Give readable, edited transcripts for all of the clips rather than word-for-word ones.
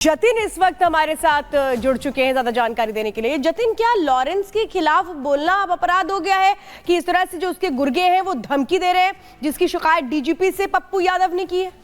जतिन इस वक्त हमारे साथ जुड़ चुके हैं ज्यादा जानकारी देने के लिए। जतिन, क्या लॉरेंस के खिलाफ बोलना अब अपराध हो गया है कि इस तरह से जो उसके गुर्गे हैं वो धमकी दे रहे हैं, जिसकी शिकायत डीजीपी से पप्पू यादव ने की है?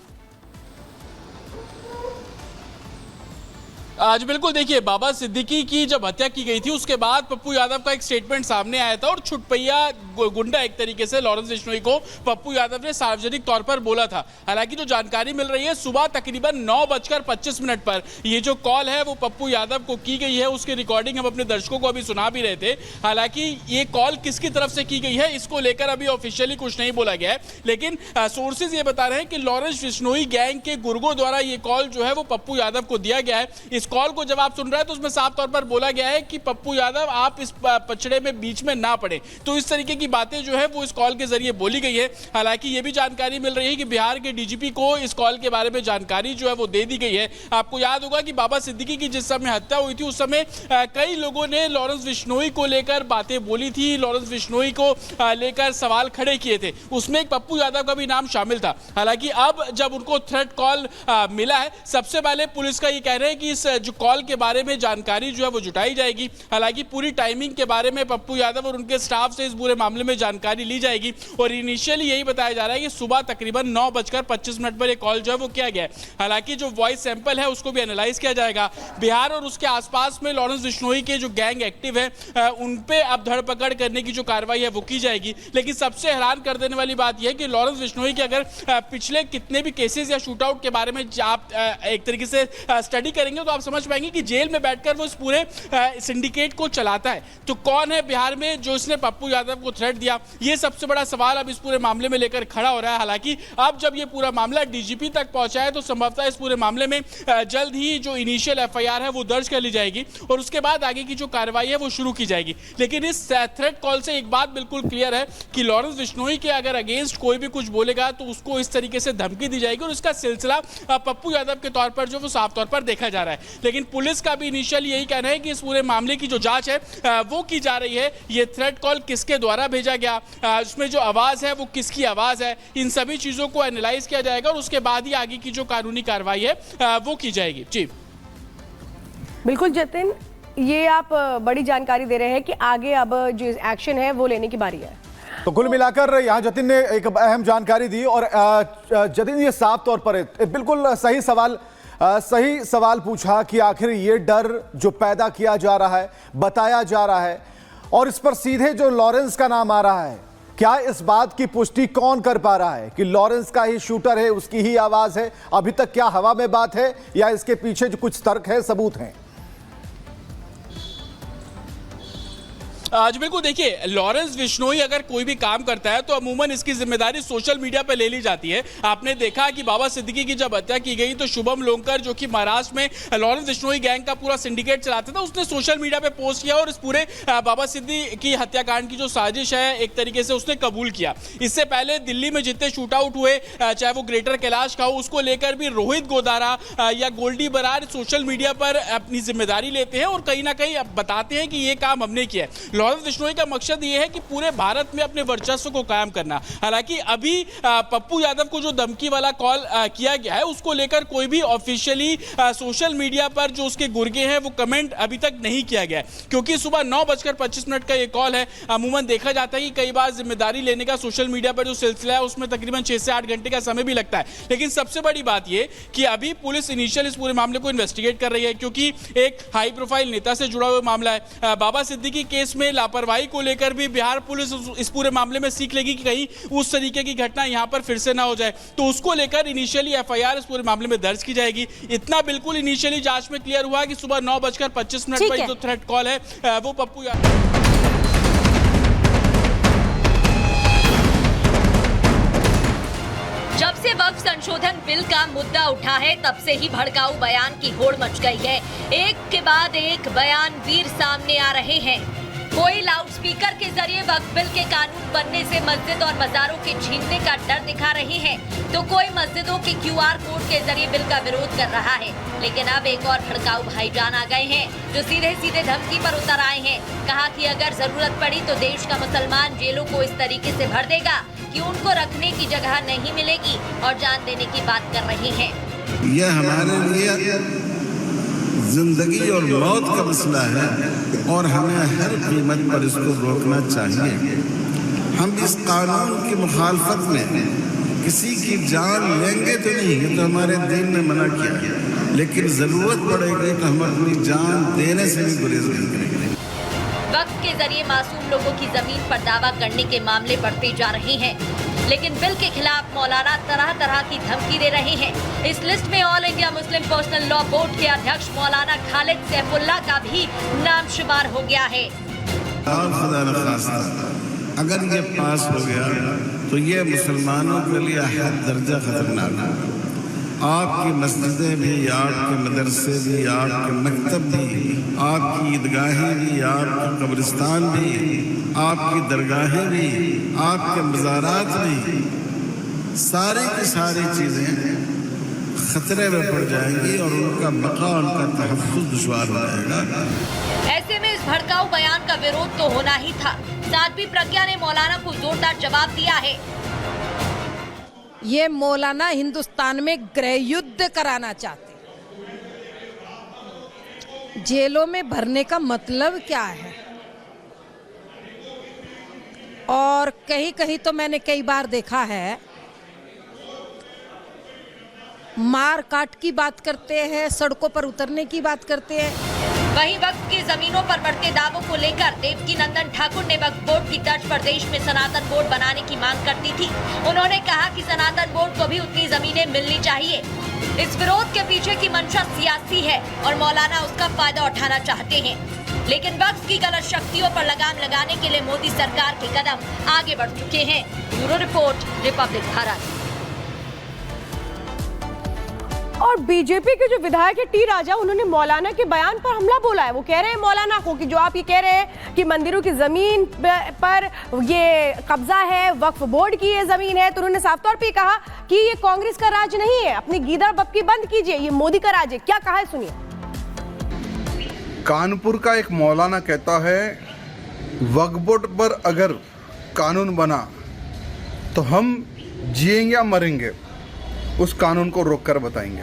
आज बिल्कुल देखिए, बाबा सिद्दीकी की जब हत्या की गई थी उसके बाद पप्पू यादव का एक स्टेटमेंट सामने आया था और छुटपैया गुंडा एक तरीके से लॉरेंस बिश्नोई को पप्पू यादव ने सार्वजनिक तौर पर बोला था। हालांकि जो जानकारी मिल रही है, सुबह तकरीबन 9:25 पर ये जो कॉल है वो पप्पू यादव को की गई है। उसकी रिकॉर्डिंग हम अपने दर्शकों को अभी सुना भी रहे थे। हालांकि ये कॉल किसकी तरफ से की गई है इसको लेकर अभी ऑफिशियली कुछ नहीं बोला गया है, लेकिन सोर्सेज ये बता रहे हैं कि लॉरेंस बिश्नोई गैंग के गुर्गों द्वारा ये कॉल जो है वो पप्पू यादव को दिया गया है। इस कॉल को जब आप सुन रहे हैं तो उसमें साफ तौर पर बोला गया है कि पप्पू यादव आप इस पचड़े में बीच में ना पड़े। तो इस तरीके की बातें जो है वो इस कॉल के जरिए बोली गई है। हालांकि ये भी जानकारी मिल रही है कि बिहार के डीजीपी को इस कॉल के बारे में जानकारी जो है वो दे दी गई है। आपको याद होगा कि बाबा सिद्दीकी की जिस समय हत्या हुई थी उस समय कई लोगों ने लॉरेंस बिश्नोई को लेकर बातें बोली थी, लॉरेंस बिश्नोई को लेकर सवाल खड़े किए थे। उसमें एक पप्पू यादव का भी नाम शामिल था। हालांकि अब जब उनको थ्रेट कॉल मिला है, सबसे पहले पुलिस का ये कह रहे हैं कि इस जो कॉल के बारे में जानकारी जो है वो जुटाई जाएगी। हालांकि पूरी टाइमिंग के बारे में पप्पू यादव और उनके स्टाफ से इस पूरे मामले में जानकारी ली जाएगी और इनिशियली यही बताया जा रहा है कि सुबह तकरीबन 9:25 पर यह कॉल जो है वो किया गया है। हालांकि जो वॉइस सैंपल है उसको भी एनालाइज किया जाएगा। बिहार और उसके आसपास में लॉरेंस बिश्नोई के जो गैंग एक्टिव है उन पे अब धरपकड़ करने की जो कार्रवाई है वो की जाएगी। लेकिन सबसे हैरान कर देने वाली बात यह है कि लॉरेंस बिश्नोई के अगर पिछले कितने भी केसेस या शूटआउट के बारे में आप एक तरीके से स्टडी करेंगे तो आप समझ पाएंगे कि जेल में बैठकर वो इस पूरे सिंडिकेट को चलाता है। तो कौन है बिहार में जो इसने पप्पू यादव को थ्रेट दिया, ये सबसे बड़ा सवाल अब इस पूरे मामले में लेकर खड़ा हो रहा है। हालांकि अब जब ये पूरा मामला डीजीपी तक पहुंचा है तो संभवतः इस पूरे मामले में जल्द ही जो इनिशियल एफआईआर है वो दर्ज कर ली जाएगी और उसके बाद आगे की जो कार्रवाई है वो शुरू की जाएगी। लेकिन इस थ्रेट कॉल से एक बात बिल्कुल क्लियर है कि लॉरेंस बिश्नोई के अगर अगेंस्ट कोई भी कुछ बोलेगा तो उसको इस तरीके से धमकी दी जाएगी और इसका सिलसिला पप्पू यादव के तौर पर जो वो साफ तौर पर देखा जा रहा है। लेकिन पुलिस का भी इनिशियल यही कहना है कि इस पूरे मामले की जो जांच है वो की जा रही है। ये थ्रेट कॉल किसके द्वारा भेजा गया, उसमें जो आवाज है वो किसकी आवाज है, इन सभी चीजों को एनालाइज किया जाएगा और उसके बाद ही आगे की जो कानूनी कार्रवाई है वो की जाएगी। जी बिल्कुल जतिन, ये आप बड़ी जानकारी दे रहे हैं कि आगे अब जो एक्शन है वो लेने की बारी है। तो कुल मिलाकर यहाँ जतिन ने एक अहम जानकारी दी और जतिन ये साफ तौर पर बिल्कुल सही सवाल पूछा कि आखिर ये डर जो पैदा किया जा रहा है, बताया जा रहा है और इस पर सीधे जो लॉरेंस का नाम आ रहा है, क्या इस बात की पुष्टि कौन कर पा रहा है कि लॉरेंस का ही शूटर है, उसकी ही आवाज है? अभी तक क्या हवा में बात है या इसके पीछे जो कुछ तर्क है, सबूत हैं? आज बिल्कुल देखिए, लॉरेंस बिश्नोई अगर कोई भी काम करता है तो अमूमन इसकी जिम्मेदारी सोशल मीडिया पर ले ली जाती है। आपने देखा कि बाबा सिद्दीकी की जब हत्या की गई तो शुभम लोंकर जो कि महाराष्ट्र में लॉरेंस बिश्नोई गैंग का पूरा सिंडिकेट चलाता था, उसने सोशल मीडिया पे पोस्ट किया और इस पूरे बाबा सिद्दीकी की हत्याकांड की जो साजिश है एक तरीके से उसने कबूल किया। इससे पहले दिल्ली में जितने शूट आउट हुए, चाहे वो ग्रेटर कैलाश का हो, उसको लेकर भी रोहित गोदारा या गोल्डी बरार सोशल मीडिया पर अपनी जिम्मेदारी लेते हैं और कहीं ना कहीं बताते हैं कि ये काम हमने किया है। लॉरेंस बिश्नोई का मकसद ये है कि पूरे भारत में अपने वर्चस्व को कायम करना। हालांकि अभी पप्पू यादव को जो धमकी वाला कॉल किया गया है उसको लेकर कोई भी ऑफिशियली सोशल मीडिया पर जो उसके गुर्गे हैं वो कमेंट अभी तक नहीं किया गया है, क्योंकि सुबह 9:25 का ये कॉल है। अमूमन देखा जाता है कि कई बार जिम्मेदारी लेने का सोशल मीडिया पर जो सिलसिला है उसमें तकरीबन 6 से 8 घंटे का समय भी लगता है। लेकिन सबसे बड़ी बात यह कि अभी पुलिस इनिशियल इस पूरे मामले को इन्वेस्टिगेट कर रही है, क्योंकि एक हाई प्रोफाइल नेता से जुड़ा हुआ मामला है। बाबा सिद्दीकी केस में लापरवाही को लेकर भी बिहार पुलिस इस पूरे मामले में सीख लेगी कि कहीं उस तरीके की घटना यहां पर फिर से ना हो जाए, तो उसको लेकर इनिशियली एफआईआर इस पूरे मामले में दर्ज की जाएगी। इतना बिल्कुल इनिशियली जांच में क्लियर हुआ कि सुबह 9:25 पर जो थ्रेट कॉल है वो पप्पू जब से वक्फ संशोधन बिल का मुद्दा उठा है तब से ही भड़काऊ बयान की होड़ मच गई है। एक के बाद एक बयान वीर सामने आ रहे हैं। कोई लाउडस्पीकर के जरिए वक्फ बिल के कानून बनने से मस्जिद और मज़ारों के छीनने का डर दिखा रहे हैं, तो कोई मस्जिदों के क्यूआर कोड के जरिए बिल का विरोध कर रहा है। लेकिन अब एक और भड़काऊ भाईजान आ गए हैं जो सीधे सीधे धमकी पर उतर आए हैं। कहा कि अगर जरूरत पड़ी तो देश का मुसलमान जेलों को इस तरीके से भर देगा कि उनको रखने की जगह नहीं मिलेगी और जान देने की बात कर रहे हैं। यह हमारे लिए जिंदगी और मौत का मसला है और हमें हर कीमत पर इसको रोकना चाहिए। हम इस कानून की मुखालफत में किसी की जान लेंगे तो नहीं, ये तो हमारे दीन ने मना किया, लेकिन जरूरत पड़ेगी तो हम अपनी जान देने से भी गुरेज नहीं करेंगे। वक्फ के जरिए मासूम लोगों की जमीन पर दावा करने के मामले बढ़ते जा रहे हैं, लेकिन बिल के खिलाफ मौलाना तरह तरह की धमकी दे रहे हैं। इस लिस्ट में all India Muslim personal law board के अध्यक्ष मौलाना खालिद सैफुल्लाह का भी नाम शुमार हो गया है। खुदा न खास्ता अगर ये पास हो गया तो ये मुसलमानों के लिए हद दर्जा खतरनाक है। आपकी मस्जिदें भी, आपके मदरसे भी, आपके मकतब भी, आपकी ईदगाहें भी, आपके कब्रिस्तान भी, आपकी दरगाहें भी, आपके मज़ारात भी, सारी की सारी चीज़ें खतरे में पड़ जाएंगी और उनका बका, उनका तहफ़्फ़ुज़ दुश्वार हो जाएगा। ऐसे में इस भड़काऊ बयान का विरोध तो होना ही था। साध्वी प्रज्ञा ने मौलाना को जोरदार जवाब दिया है। ये मौलाना हिंदुस्तान में गृह युद्ध कराना चाहते, जेलों में भरने का मतलब क्या है? और कहीं कहीं तो मैंने कई बार देखा है, मार काट की बात करते हैं, सड़कों पर उतरने की बात करते हैं। वहीं वक्फ की जमीनों पर बढ़ते दावों को लेकर देवकी नंदन ठाकुर ने वक्फ बोर्ड की तर्ज पर देश में सनातन बोर्ड बनाने की मांग करती थी। उन्होंने कहा कि सनातन बोर्ड को भी उतनी जमीनें मिलनी चाहिए। इस विरोध के पीछे की मंशा सियासी है और मौलाना उसका फायदा उठाना चाहते हैं, लेकिन वक्फ की गलत शक्तियों पर लगाम लगाने के लिए मोदी सरकार के कदम आगे बढ़ चुके हैं। Bureau report, Republic Bharat. और बीजेपी के जो विधायक है टी राजा, उन्होंने मौलाना के बयान पर हमला बोला है। वो कह रहे हैं मौलाना को कि जो आप ये कह रहे हैं कि मंदिरों की जमीन पर ये कब्जा है, वक्फ बोर्ड की ये जमीन है, तो उन्होंने साफ तौर पे कहा कि ये कांग्रेस का राज नहीं है, अपनी गीदड़ बप्पी बंद कीजिए, ये मोदी का राज है। क्या कहा है, सुनिए। कानपुर का एक मौलाना कहता है वक्फ बोर्ड पर अगर कानून बना तो हम जिएंगे या मरेंगे, उस कानून को रोककर बताएंगे।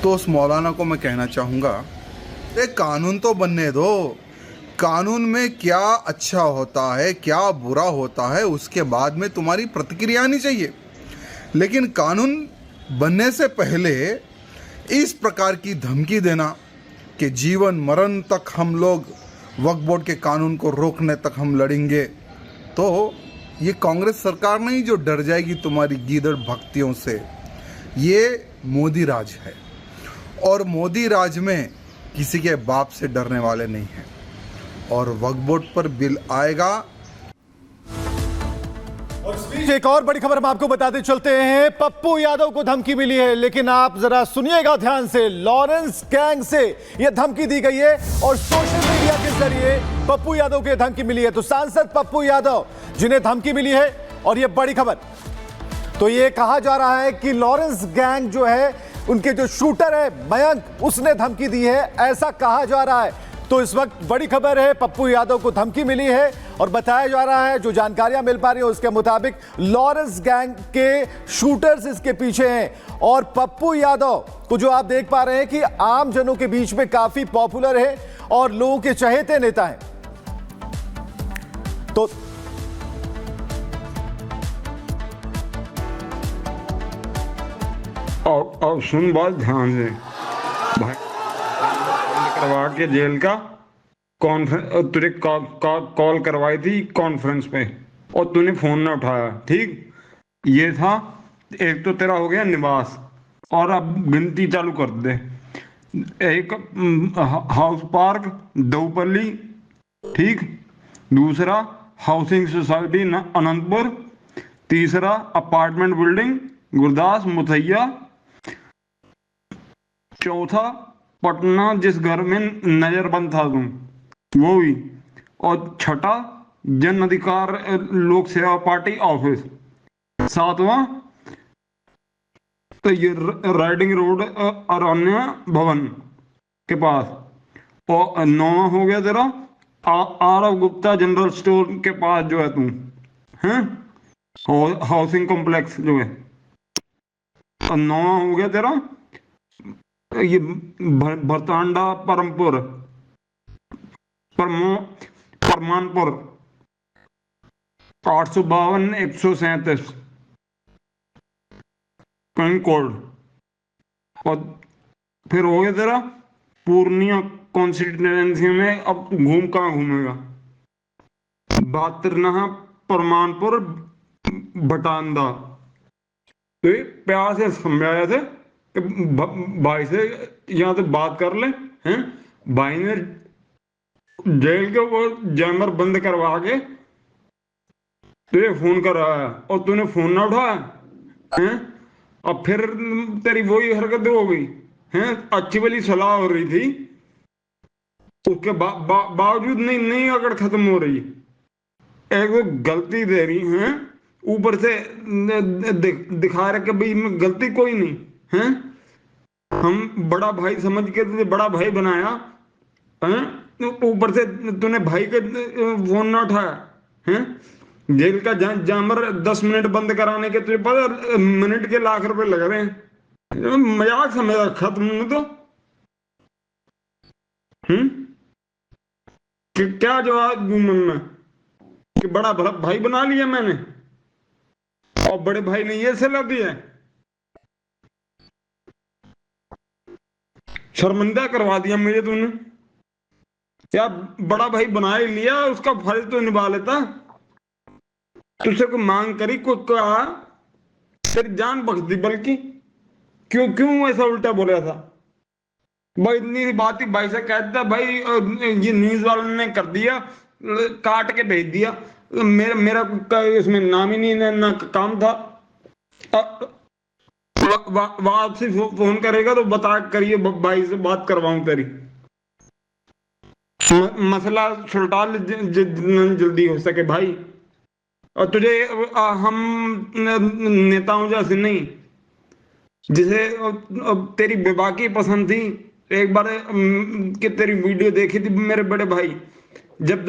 तो उस मौलाना को मैं कहना चाहूँगा, एक कानून तो बनने दो, कानून में क्या अच्छा होता है, क्या बुरा होता है, उसके बाद में तुम्हारी प्रतिक्रिया आनी चाहिए। लेकिन कानून बनने से पहले इस प्रकार की धमकी देना कि जीवन मरण तक हम लोग वक्फ बोर्ड के कानून को रोकने तक हम लड़ेंगे, तो ये कांग्रेस सरकार नहीं जो डर जाएगी तुम्हारी गीदड़ भक्तियों से। ये मोदी राज है और मोदी राज में किसी के बाप से डरने वाले नहीं हैं। और वक्फ बोर्ड पर बिल आएगा। और इस बीच एक और बड़ी खबर हम आपको बताते चलते हैं। पप्पू यादव को धमकी मिली है, लेकिन आप जरा सुनिएगा ध्यान से। लॉरेंस गैंग से यह धमकी दी गई है और सोशल मीडिया के जरिए पप्पू यादव को धमकी मिली है। तो सांसद पप्पू यादव जिन्हें धमकी मिली है, और यह बड़ी खबर, तो यह कहा जा रहा है कि लॉरेंस गैंग जो है, उनके जो शूटर है मयंक, उसने धमकी दी है, ऐसा कहा जा रहा है। तो इस वक्त बड़ी खबर है, पप्पू यादव को धमकी मिली है और बताया जा रहा है, जो जानकारियां मिल पा रही है उसके मुताबिक लॉरेंस गैंग के शूटर्स इसके पीछे हैं। और पप्पू यादव को जो आप देख पा रहे हैं कि आम जनों के बीच में काफी पॉपुलर है और लोगों के चहेते नेता हैं। तो और सुन बात ध्यान से भाई, करवा के जेल का कॉन्फ्रेंस तुझे कॉल करवाई थी कॉन्फ्रेंस पे और तूने फोन ना उठाया, ठीक। ये था, एक तो तेरा हो गया निवास, और अब गिनती चालू कर दे। एक हाउस पार्क दऊपल्ली, ठीक। दूसरा हाउसिंग सोसाइटी अनंतपुर। तीसरा अपार्टमेंट बिल्डिंग गुरदास मुथैया। चौथा पटना जिस घर में नजरबंद था तुम, वो भी। और छठा जन अधिकार लोक सेवा पार्टी ऑफिस। सातवां तो ये राइडिंग रोड अरण्य भवन के पास। और नौवां हो गया तेरा आरव गुप्ता जनरल स्टोर के पास जो है तुम, हैं, हाउसिंग कॉम्प्लेक्स जो है। और नौवां हो गया तेरा ये भरतांडा, परमपुर, परमानपुर, 852-137 पिन कोड। और फिर हो गया तेरा पूर्णिया कॉन्स्टिट्यूएंसी में। अब घूम कहाँ घूमेगा? 72 परमानपुर, भटांदा। तो ये प्यार से समझाया थे कि भाई से यहाँ से बात कर ले हैं। भाई ने जेल के वो जैमर बंद करवा के तुझे फोन कर रहा है और तूने फोन ना उठाया हैं। अब फिर तेरी वही हरकत हो गई हैं। अच्छी वाली सलाह हो रही थी, उसके बावजूद नहीं अगर खत्म हो रही। एक तो गलती दे रही हैं, ऊपर से दिखा रहे कि भाई मैं गलती कोई नहीं है। हम बड़ा भाई समझ के तुझे बड़ा भाई बनाया हैं, ऊपर से तूने भाई के फोन ना उठाया हैं। जेल का जामर 10 मिनट बंद कराने के तुझे पता मिनट के लाख रुपए लग रहे हैं। मजाक समझ खत्म तो कि क्या जवाब दूं मैं कि बड़ा भाई बना लिया मैंने और बड़े भाई ने ये सलाह दी है। शर्मिंदा करवा दिया मुझे तूने। क्या बड़ा भाई बना ही लिया, उसका फर्ज तो निभा लेता। तुझसे कोई मांग करी, कोई कहा, तेरी जान बख्श दी। बल्कि क्यों ऐसा उल्टा बोला था? भाई इतनी सी बात ही भाई से कहता भाई ये न्यूज वालों ने कर दिया, काट के भेज दिया। मेरा इसमें नाम ही नहीं ना काम था। वापसी फोन करेगा तो बता करिए भाई से बात करवाऊं तेरी। मसला सुलटा जितना जल्दी हो सके भाई। और तुझे हम नेताओं जैसे नहीं, जिसे तेरी बेबाकी पसंद थी। एक बार कि तेरी वीडियो देखी थी मेरे बड़े भाई, जब